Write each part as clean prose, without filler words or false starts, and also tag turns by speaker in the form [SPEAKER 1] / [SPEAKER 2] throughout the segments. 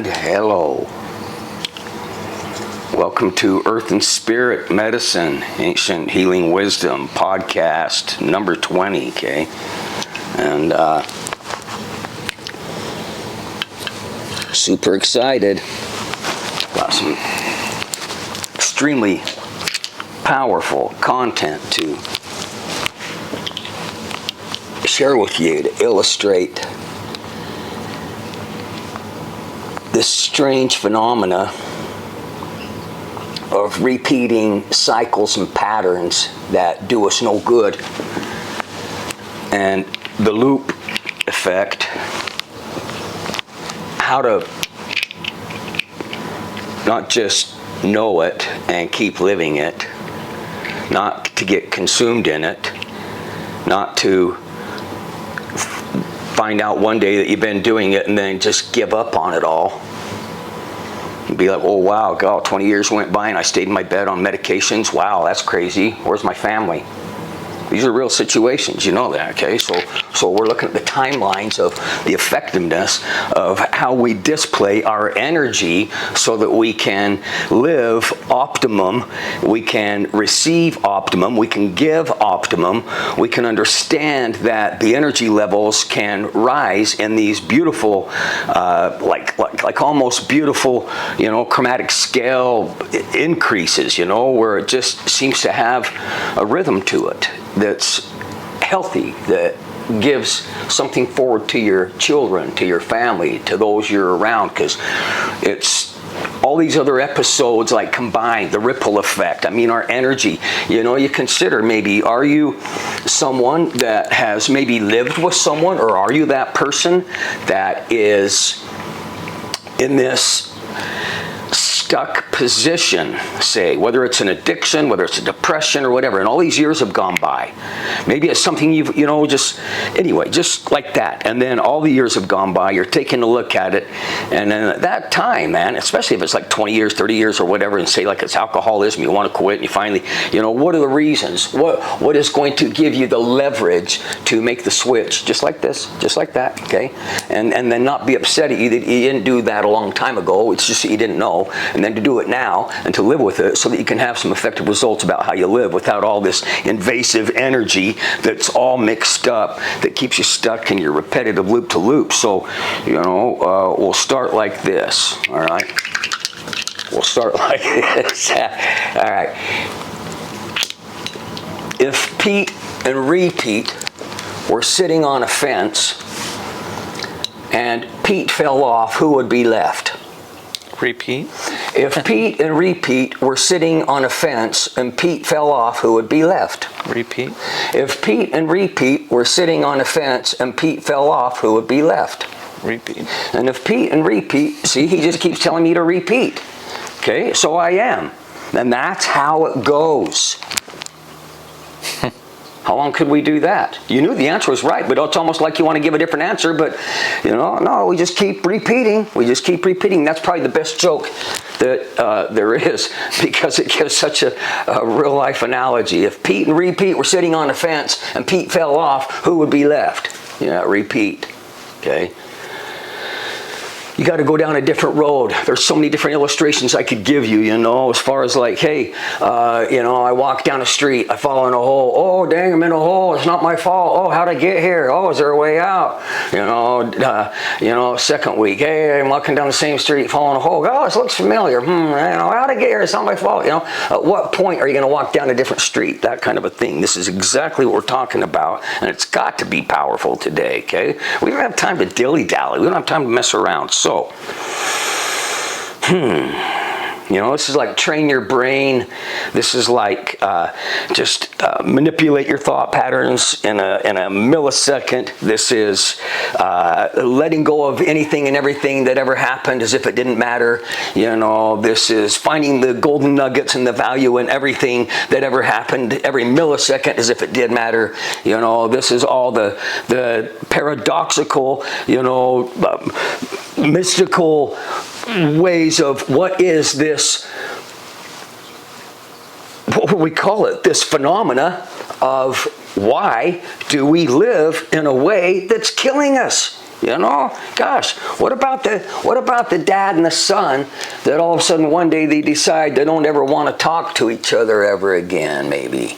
[SPEAKER 1] and hello. Welcome to Earth and Spirit Medicine, Ancient Healing Wisdom podcast number 20, okay? And super excited about some extremely powerful content to share with you to illustrate this strange phenomena of repeating cycles and patterns that do us no good, and the loop effect, how to not just know it and keep living it, not to get consumed in it, not to find out one day that you've been doing it and then just give up on it all. And be like, oh wow, God, 20 years went by and I stayed in my bed on medications. Wow, that's crazy. Where's my family? These are real situations, you know that, okay? So we're looking at the timelines of the effectiveness of how we display our energy so that we can live optimum, we can receive optimum, we can give optimum, we can understand that the energy levels can rise in these beautiful, like almost beautiful, you know, chromatic scale increases, you know, where it just seems to have a rhythm to it that's healthy, that gives something forward to your children, to your family, to those you're around, because it's all these other episodes like combined, the ripple effect. I mean, our energy, you know, you consider maybe, are you someone that has maybe lived with someone, or are you that person that is in this stuck position, say, whether it's an addiction, whether it's a depression or whatever, and all these years have gone by. Maybe it's something you've, you know, just like that. And then all the years have gone by, you're taking a look at it, and then at that time, man, especially if it's like 20 years, 30 years or whatever, and say like it's alcoholism, you want to quit, and you finally, you know, what are the reasons? What is going to give you the leverage to make the switch? Just like this, just like that, okay? And then not be upset at you that you didn't do that a long time ago. It's just that you didn't know. And then to do it now and to live with it so that you can have some effective results about how you live without all this invasive energy that's all mixed up, that keeps you stuck in your repetitive loop to loop. So, you know, we'll start like this, all right? We'll start like this. All right. If Pete and Repeat were sitting on a fence and Pete fell off, who would be left?
[SPEAKER 2] Repeat.
[SPEAKER 1] If Pete and Repeat were sitting on a fence and Pete fell off, who would be left?
[SPEAKER 2] Repeat.
[SPEAKER 1] If Pete and Repeat were sitting on a fence and Pete fell off, who would be left?
[SPEAKER 2] Repeat.
[SPEAKER 1] And if Pete and Repeat, see, he just keeps telling me to repeat. Okay, so I am. And that's how it goes. How long could we do that? You knew the answer was right, but it's almost like you want to give a different answer, but, you know, no, we just keep repeating. We just keep repeating. That's probably the best joke that there is, because it gives such a real-life analogy. If Pete and Repeat were sitting on a fence and Pete fell off, who would be left? Yeah, Repeat. Okay? You got to go down a different road. There's so many different illustrations I could give you, you know, as far as like, hey, you know, I walk down a street, I fall in a hole. Oh, dang, I'm in a hole. It's not my fault. Oh, how'd I get here? Oh, is there a way out? You know, second week, hey, I'm walking down the same street, fall in a hole. Oh, this looks familiar. You know, how'd I get here? It's not my fault. You know, at what point are you going to walk down a different street? That kind of a thing. This is exactly what we're talking about, and it's got to be powerful today, okay? We don't have time to dilly-dally. We don't have time to mess around. So, you know, this is like train your brain. This is like just manipulate your thought patterns in a millisecond. This is letting go of anything and everything that ever happened as if it didn't matter. You know, this is finding the golden nuggets and the value in everything that ever happened every millisecond as if it did matter. You know, this is all the paradoxical, you know, mystical ways of what is this, what would we call it, this phenomena of why do we live in a way that's killing us? You know, gosh, what about the dad and the son that all of a sudden one day they decide they don't ever want to talk to each other ever again, maybe?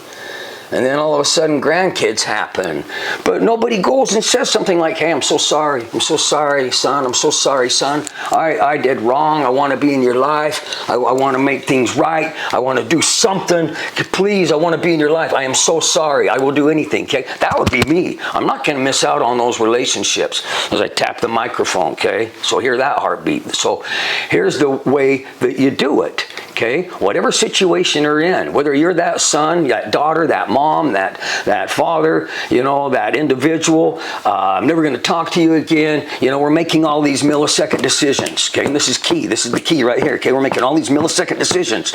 [SPEAKER 1] And then all of a sudden grandkids happen. But nobody goes and says something like, hey, I'm so sorry. I'm so sorry, son. I'm so sorry, son. I did wrong. I want to be in your life. I want to make things right. I want to do something. Please, I want to be in your life. I am so sorry. I will do anything. Okay? That would be me. I'm not going to miss out on those relationships as I tap the microphone. Okay? So hear that heartbeat. So here's the way that you do it. Okay, whatever situation you're in, whether you're that son, that daughter, that mom, that father, you know, that individual, I'm never going to talk to you again. You know, we're making all these millisecond decisions. Okay, and this is key. This is the key right here. Okay, we're making all these millisecond decisions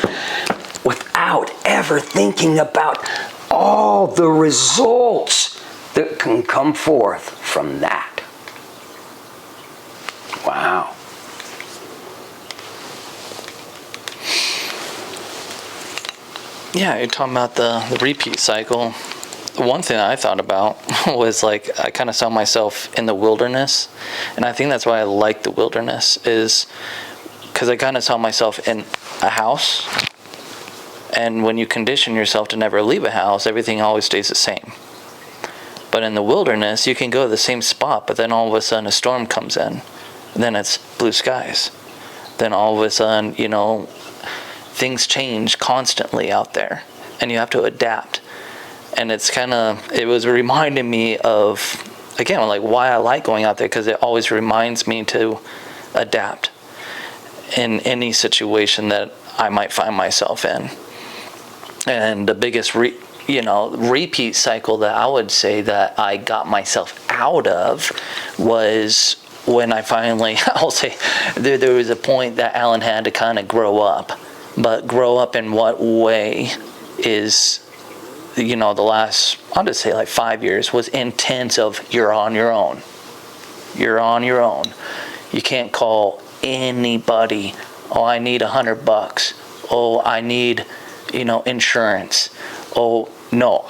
[SPEAKER 1] without ever thinking about all the results that can come forth from that. Wow.
[SPEAKER 2] Yeah, you're talking about the repeat cycle. One thing I thought about was like I kind of saw myself in the wilderness, and I think that's why I like the wilderness, is because I kind of saw myself in a house, and when you condition yourself to never leave a house, everything always stays the same. But in the wilderness, you can go to the same spot, but then all of a sudden a storm comes in, and then it's blue skies. Then all of a sudden, you know, things change constantly out there, and you have to adapt. And it was reminding me of, again, like why I like going out there, because it always reminds me to adapt in any situation that I might find myself in. And the biggest repeat cycle that I would say that I got myself out of was when I finally, I'll say, there was a point that Alan had to kind of grow up. But grow up in what way is, you know, the last, I'll just say like 5 years was intense of you're on your own. You're on your own. You can't call anybody, oh, I need $100. Oh, I need, you know, insurance. Oh, no,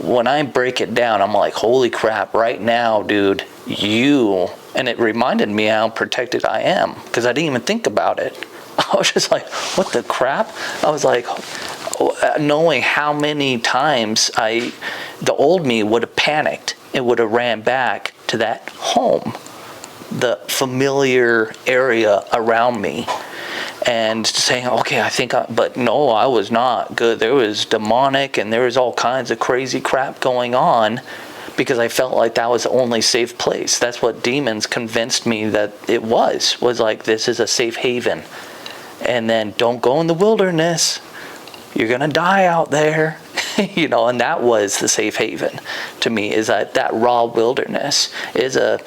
[SPEAKER 2] when I break it down, I'm like, holy crap, right now, dude, and it reminded me how protected I am, because I didn't even think about it. I was just like, what the crap? I was like, knowing how many times the old me would have panicked. It would have ran back to that home, the familiar area around me, and saying, okay, but no, I was not good. There was demonic, and there was all kinds of crazy crap going on, because I felt like that was the only safe place. That's what demons convinced me that it was like, this is a safe haven. And then don't go in the wilderness. You're going to die out there. You know, and that was the safe haven to me, is that raw wilderness is a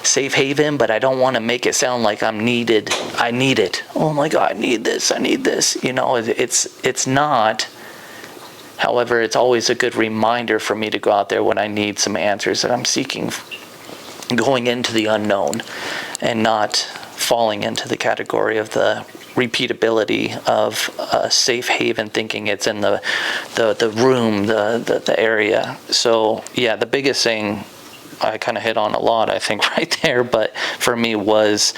[SPEAKER 2] safe haven, but I don't want to make it sound like I'm needed. I need it. Oh my God, I need this. You know, it's not. However, it's always a good reminder for me to go out there when I need some answers that I'm seeking, going into the unknown and not falling into the category of the repeatability of a safe haven, thinking it's in the room, the area. So yeah, the biggest thing I kind of hit on a lot, I think, right there, but for me was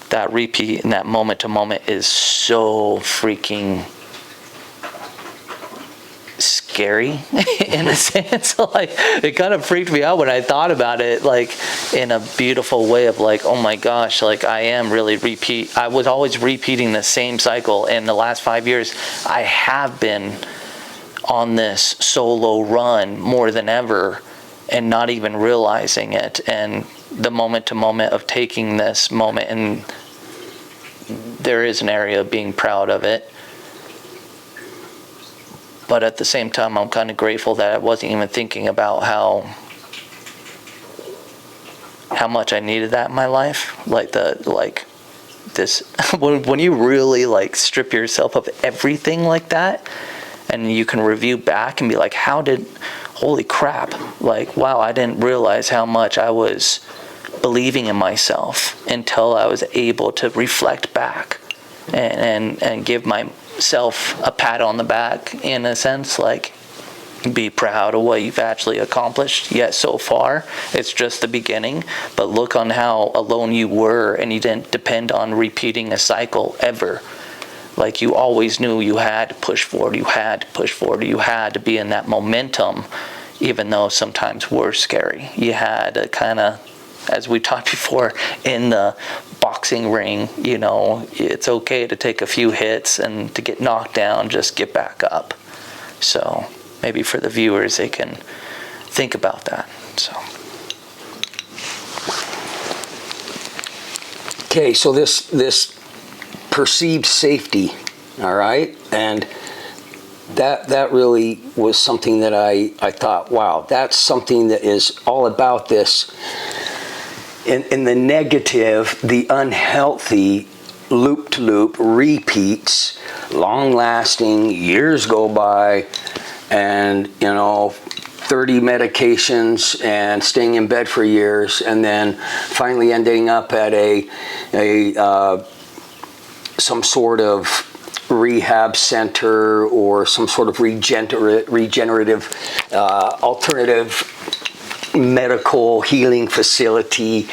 [SPEAKER 2] that repeat, and that moment to moment is so freaking scary in a sense. Like, it kind of freaked me out when I thought about it, like in a beautiful way of like, oh my gosh, like I was always repeating the same cycle. In the last 5 years, I have been on this solo run more than ever and not even realizing it. And the moment to moment of taking this moment, and there is an area of being proud of it. But at the same time, I'm kind of grateful that I wasn't even thinking about how much I needed that in my life. Like this, when you really like strip yourself of everything like that, and you can review back and be like, holy crap, like, wow, I didn't realize how much I was believing in myself until I was able to reflect back and give myself a pat on the back, in a sense, like, be proud of what you've actually accomplished yet so far. It's just the beginning, but look on how alone you were, and you didn't depend on repeating a cycle ever. Like, you always knew you had to push forward, you had to push forward, you had to be in that momentum, even though sometimes were scary. You had to kind of, as we talked before, in the boxing ring, you know, it's okay to take a few hits and to get knocked down, just get back up. So maybe for the viewers, they can think about that. So.
[SPEAKER 1] Okay, so this perceived safety, all right, and that really was something that I thought, wow, that's something that is all about this. In the negative, the unhealthy, loop-to-loop repeats, long-lasting, years go by, and, you know, 30 medications and staying in bed for years, and then finally ending up at some sort of rehab center or some sort of regenerative alternative medical healing facility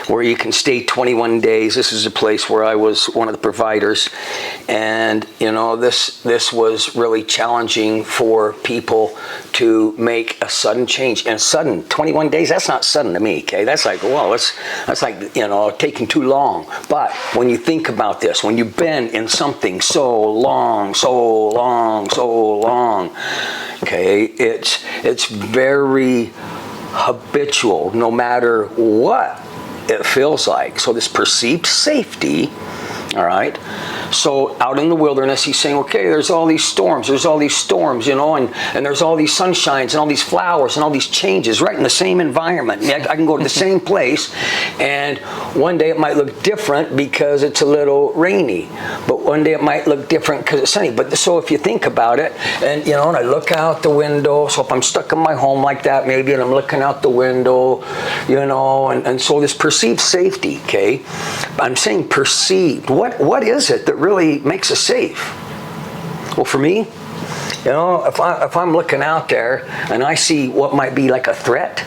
[SPEAKER 1] where you can stay 21 days. This is a place where I was one of the providers, and you know, this was really challenging for people to make a sudden change. And sudden, 21 days, that's not sudden to me, okay? That's like, well, that's like, you know, taking too long. But when you think about this, when you've been in something so long, okay, it's very habitual, no matter what it feels like. So this perceived safety, all right, so out in the wilderness, he's saying, okay, there's all these storms, you know, and there's all these sunshines and all these flowers and all these changes right in the same environment. I can go to the same place, and one day it might look different because it's a little rainy, but one day it might look different because it's sunny. But so if you think about it, and you know, and I look out the window, so if I'm stuck in my home like that maybe, and I'm looking out the window, you know, and so this perceived safety, okay, I'm saying perceived. What is it that really makes us safe? Well, for me, you know, if I'm looking out there and I see what might be like a threat,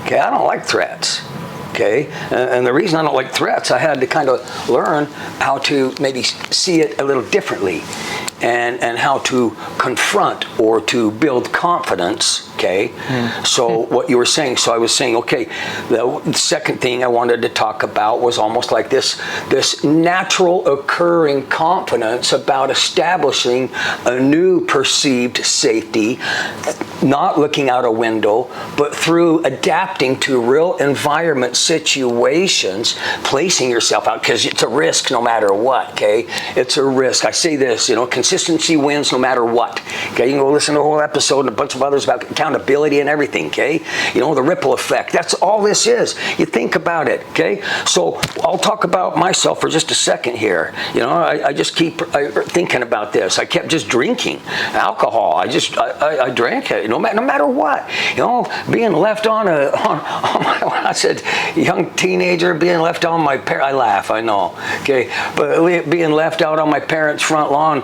[SPEAKER 1] okay, I don't like threats. Okay, and the reason I don't like threats, I had to kind of learn how to maybe see it a little differently, and how to confront or to build confidence. Okay, so what you were saying, so I was saying, okay, the second thing I wanted to talk about was almost like this natural occurring confidence about establishing a new perceived safety, not looking out a window, but through adapting to real environment situations, placing yourself out, because it's a risk no matter what, okay? It's a risk. I say this, you know, consistency wins no matter what, okay? You can go listen to a whole episode and a bunch of others about accountability and everything, okay? You know, the ripple effect. That's all this is. You think about it, okay? So I'll talk about myself for just a second here. You know, I just keep thinking about this. I kept just drinking alcohol. I drank it, no matter what. You know, being left on I said, young teenager being left on my I laugh, I know, okay, but being left out on my parents' front lawn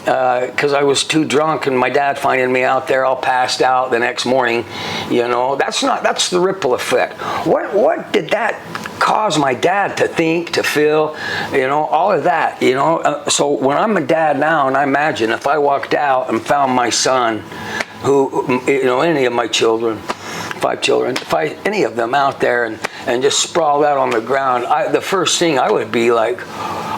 [SPEAKER 1] because I was too drunk, and my dad finding me out there all passed out the next morning, you know, that's the ripple effect. What did that cause my dad to think, to feel, you know, all of that, you know? So when I'm a dad now, and I imagine if I walked out and found my son, who, you know, any of my children, 5 children, if any of them out there and just sprawled out on the ground, the first thing I would be like,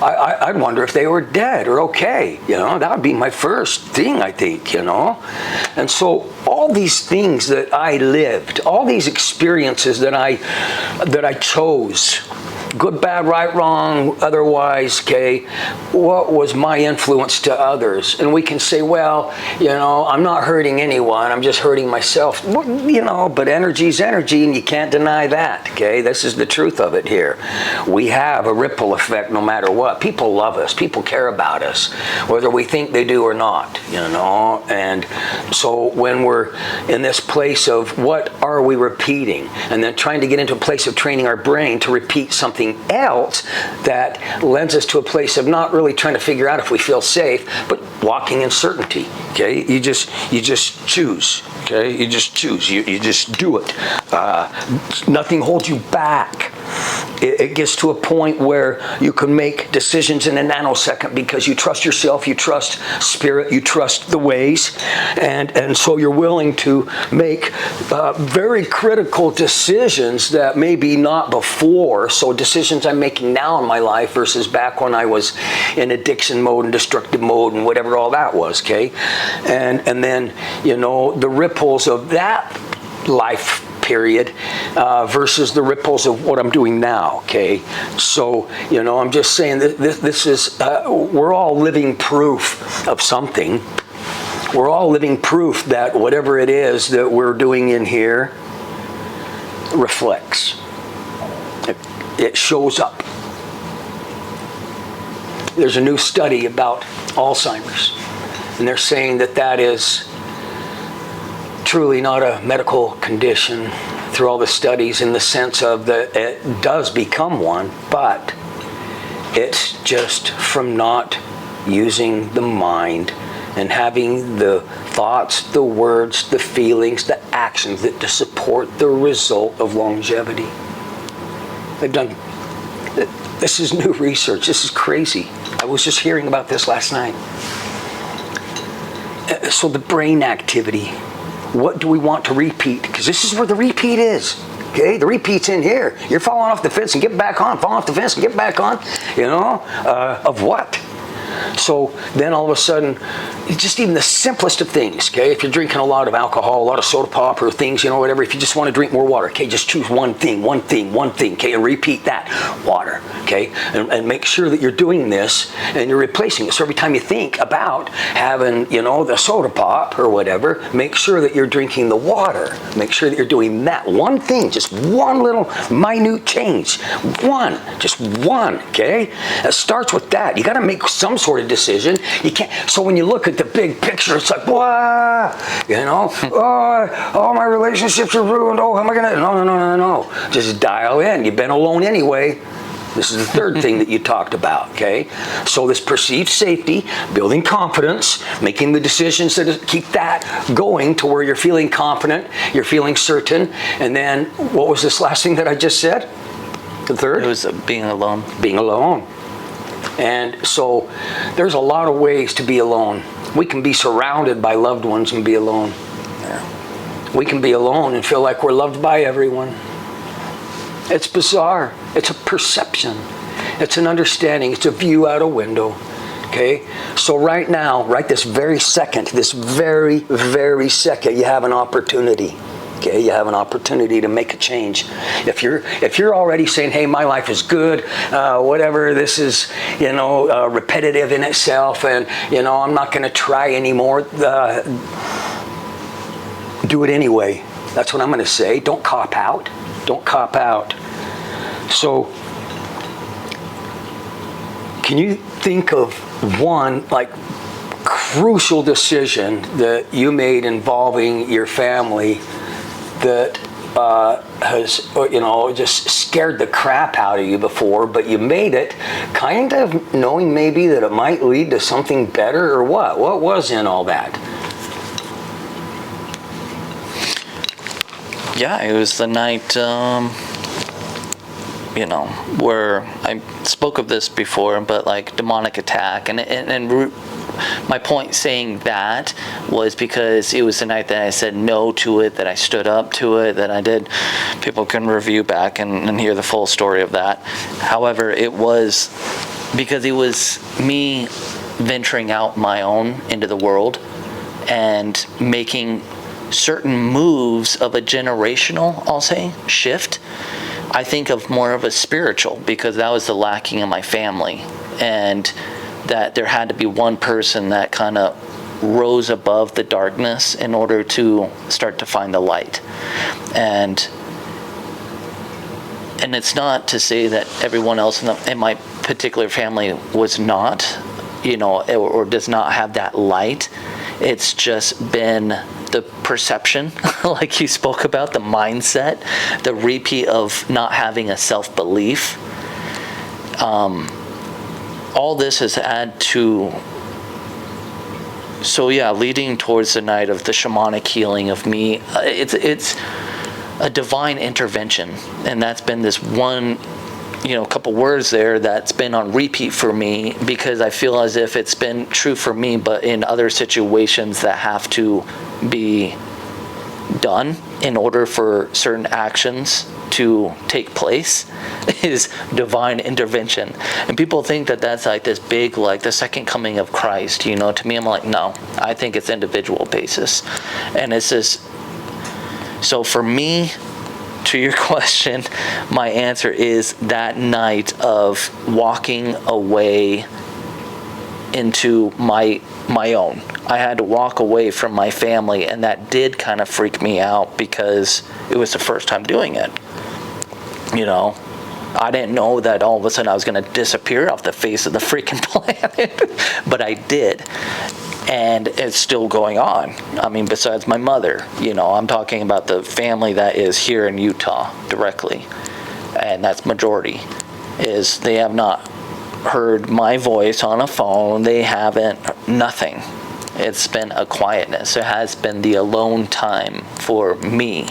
[SPEAKER 1] I'd wonder if they were dead or okay, you know, that would be my first thing, I think, you know. And so all these things that I lived, all these experiences that I chose, good, bad, right, wrong, otherwise, okay, what was my influence to others? And we can say, well, you know, I'm not hurting anyone, I'm just hurting myself. Well, you know, but energy's energy, and you can't deny that, okay? This is the truth of it here. We have a ripple effect no matter what. People love us, people care about us, whether we think they do or not, you know? And so when we're in this place of what are we repeating, and then trying to get into a place of training our brain to repeat something something else that lends us to a place of not really trying to figure out if we feel safe, but walking in certainty. Okay, you just choose. Okay, you just choose. You just do it. Nothing holds you back. It gets to a point where you can make decisions in a nanosecond because you trust yourself, you trust spirit, you trust the ways, and so you're willing to make very critical decisions that maybe not before. So decisions I'm making now in my life versus back when I was in addiction mode and destructive mode and whatever all that was. Okay, and then the ripples of that life period versus the ripples of what I'm doing now. Okay, so I'm just saying that this is we're all living proof of something. We're all living proof that whatever it is that we're doing in here reflects. It shows up. There's a new study about Alzheimer's, and they're saying that is truly not a medical condition through all the studies, in the sense of that it does become one, but it's just from not using the mind and having the thoughts, the words, the feelings, the actions that to support the result of longevity. They've done, this is new research. This is crazy. I was just hearing about this last night. So the brain activity, what do we want to repeat? Because this is where the repeat is. Okay, the repeat's in here. You're falling off the fence and get back on, falling off the fence and get back on. Of what? So then all of a sudden, just even the simplest of things, okay? If you're drinking a lot of alcohol, a lot of soda pop or things, whatever, if you just want to drink more water, okay, just choose one thing, okay, and repeat that, water, okay? And make sure that you're doing this and you're replacing it. So every time you think about having, the soda pop or whatever, make sure that you're drinking the water. Make sure that you're doing that one thing, just one little minute change. Just one, okay? It starts with that. You got to make some sort of decision. You can't. So when you look at the big picture, it's like, wow, oh, my relationships are ruined. Oh, how am I gonna? No. Just dial in. You've been alone anyway. This is the third thing that you talked about, okay? So this perceived safety, building confidence, making the decisions that keep that going to where you're feeling confident, you're feeling certain, and then what was this last thing that I just said? The third?
[SPEAKER 2] It was being alone.
[SPEAKER 1] Being alone. And so there's a lot of ways to be alone. We can be surrounded by loved ones and be alone. Yeah. We can be alone and feel like we're loved by everyone. It's bizarre. It's a perception. It's an understanding. It's a view out a window. Okay? So right now, right this very second, you have an opportunity. Okay, you have an opportunity to make a change. If you're already saying, "Hey, my life is good, whatever. This is, repetitive in itself, and I'm not going to try anymore." Do it anyway. That's what I'm going to say. Don't cop out. Don't cop out. So, can you think of one crucial decision that you made involving your family that has, just scared the crap out of you before, but you made it kind of knowing maybe that it might lead to something better, or what? What was in all that?
[SPEAKER 2] Yeah, it was the night, where I spoke of this before, but demonic attack, and my point saying that was because it was the night that I said no to it, that I stood up to it, that I did. People can review back and hear the full story of that. However, it was because it was me venturing out my own into the world and making certain moves of a generational, I'll say, shift. I think of more of a spiritual, because that was the lacking in my family, and that there had to be one person that kind of rose above the darkness in order to start to find the light. And it's not to say that everyone else in my particular family was not, or does not have that light. It's just been the perception, like you spoke about, the mindset, the repeat of not having a self-belief all this has added to, so yeah, leading towards the night of the shamanic healing of me, it's a divine intervention. And that's been this one, couple words there that's been on repeat for me, because I feel as if it's been true for me, but in other situations that have to be done in order for certain actions to take place, is divine intervention. And people think that that's like this big, like the second coming of Christ. To me, I'm like, no, I think it's individual basis. And it's this. So for me, to your question, my answer is that night of walking away into my own. I had to walk away from my family, and that did kind of freak me out because it was the first time doing it. I didn't know that all of a sudden I was going to disappear off the face of the freaking planet, but I did. And it's still going on. I mean, besides my mother, I'm talking about the family that is here in Utah directly. And that's majority, is they have not heard my voice on a phone. They haven't, nothing. It's been a quietness. It has been the alone time for me.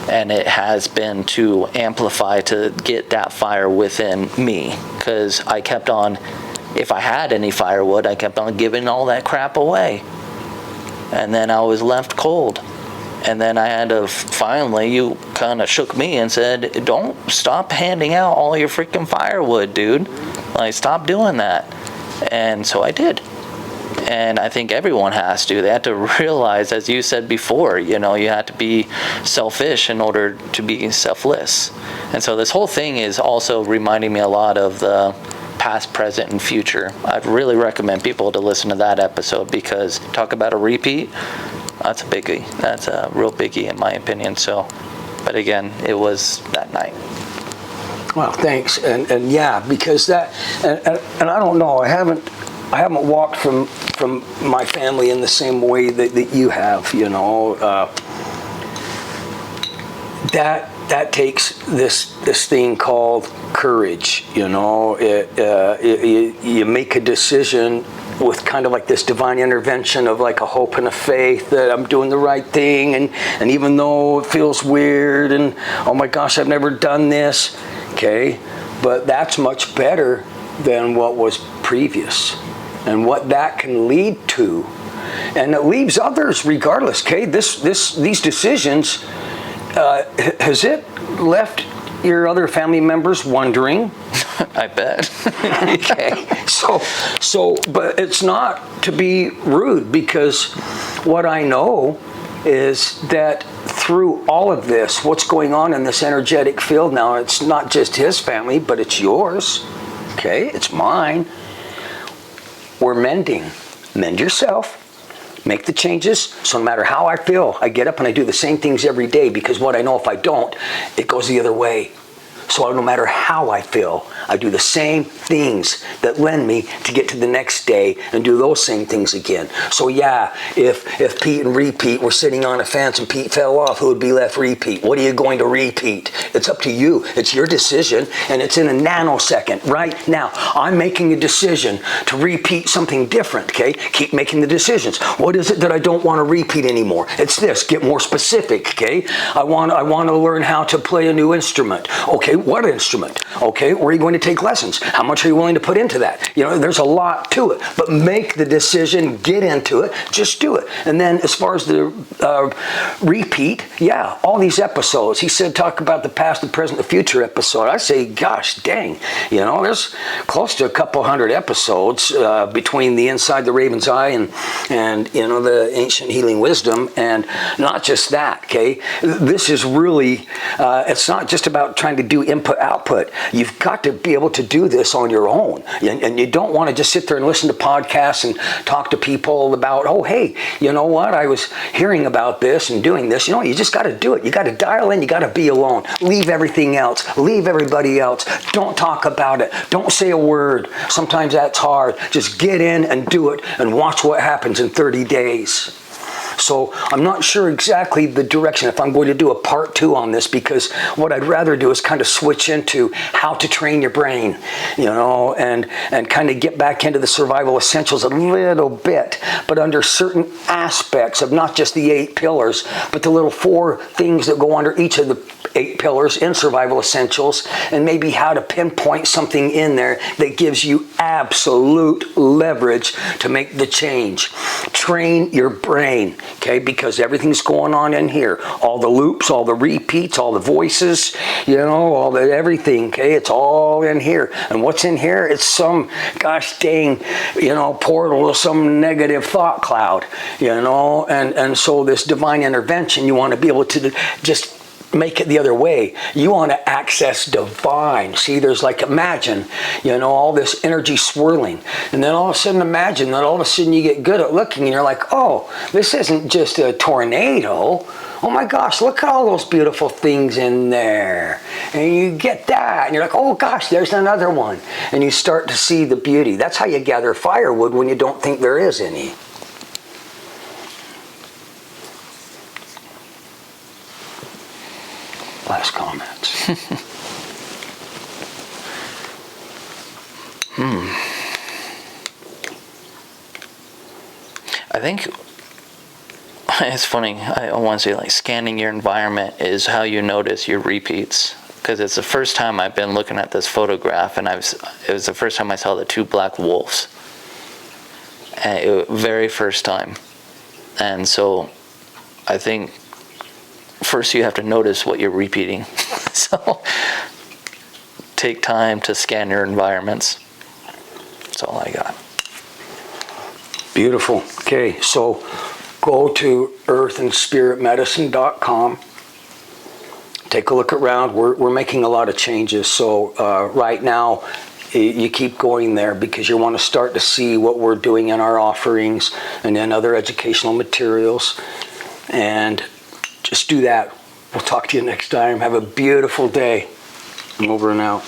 [SPEAKER 2] And it has been to amplify, to get that fire within me. Because I kept on, if I had any firewood, I kept on giving all that crap away. And then I was left cold. And then I had to, finally, you kind of shook me and said, don't stop handing out all your freaking firewood, dude. Like, stop doing that. And so I did. And I think everyone has to. They have to realize, as you said before, you have to be selfish in order to be selfless. And so this whole thing is also reminding me a lot of the past, present, and future. I'd really recommend people to listen to that episode, because talk about a repeat, that's a biggie. That's a real biggie in my opinion. So, but again, it was that night.
[SPEAKER 1] Well, thanks. And yeah, because that, and I don't know, I haven't walked from my family in the same way that you have, that takes this thing called courage, you make a decision with kind of like this divine intervention of like a hope and a faith that I'm doing the right thing, and even though it feels weird and oh my gosh, I've never done this, okay, but that's much better than what was previous. And what that can lead to, and it leaves others regardless. Okay, these decisions, has it left your other family members wondering?
[SPEAKER 2] I bet.
[SPEAKER 1] Okay, so, but it's not to be rude, because what I know is that through all of this, what's going on in this energetic field now, it's not just his family, but it's yours. Okay, it's mine. We're mending. Mend yourself. Make the changes. So no matter how I feel, I get up and I do the same things every day, because what I know, if I don't, it goes the other way. So no matter how I feel, I do the same things that lend me to get to the next day and do those same things again. So yeah, if Pete and Repeat were sitting on a fence and Pete fell off, who would be left? Repeat. What are you going to repeat? It's up to you. It's your decision, and it's in a nanosecond. Right now, I'm making a decision to repeat something different, okay? Keep making the decisions. What is it that I don't want to repeat anymore? It's this. Get more specific, okay? I want to learn how to play a new instrument. Okay, what instrument? Okay, where are you going to take lessons? How much are you willing to put into that? There's a lot to it, but make the decision, get into it, just do it. And then as far as the repeat, yeah, all these episodes, he said, talk about the past, the present, the future episode. I say, gosh, dang, there's close to a couple hundred episodes between the Inside the Raven's Eye and the Ancient Healing Wisdom, and not just that, okay? This is really, it's not just about trying to do input, output. You've got to be able to do this on your own. And you don't want to just sit there and listen to podcasts and talk to people about, oh, hey, you know what? I was hearing about this and doing this. You just got to do it. You got to dial in. You got to be alone. Leave everything else. Leave everybody else. Don't talk about it. Don't say a word. Sometimes that's hard. Just get in and do it and watch what happens in 30 days. So I'm not sure exactly the direction if I'm going to do a part 2 on this, because what I'd rather do is kind of switch into how to train your brain, you know, and kind of get back into the survival essentials a little bit, but under certain aspects of not just the 8 pillars, but the little 4 things that go under each of the 8 pillars in survival essentials, and maybe how to pinpoint something in there that gives you absolute leverage to make the change. Train your brain, okay, because everything's going on in here. All the loops, all the repeats, all the voices, you know, all the everything, okay, it's all in here. And what's in here? It's some gosh dang, you know, portal to some negative thought cloud, you know, and so this divine intervention, you want to be able to just make it the other way. You want to access divine. See, there's like, imagine, you know, all this energy swirling, and then all of a sudden imagine that all of a sudden you get good at looking and you're like, oh, this isn't just a tornado. Oh my gosh, look at all those beautiful things in there. And you get that, and you're like, oh gosh, there's another one. And you start to see the beauty. That's how you gather firewood when you don't think there is any. Last comments.
[SPEAKER 2] I think it's funny. I want to say, like, scanning your environment is how you notice your repeats. Because it's the first time I've been looking at this photograph, and it was the first time I saw the 2 black wolves. And very first time. And so I think first you have to notice what you're repeating. So take time to scan your environments. That's all I got.
[SPEAKER 1] Beautiful. Okay, so go to earthandspiritmedicine.com. Take a look around. We're making a lot of changes. So right now, you keep going there because you want to start to see what we're doing in our offerings and in other educational materials. And just do that. We'll talk to you next time. Have a beautiful day. I'm over and out.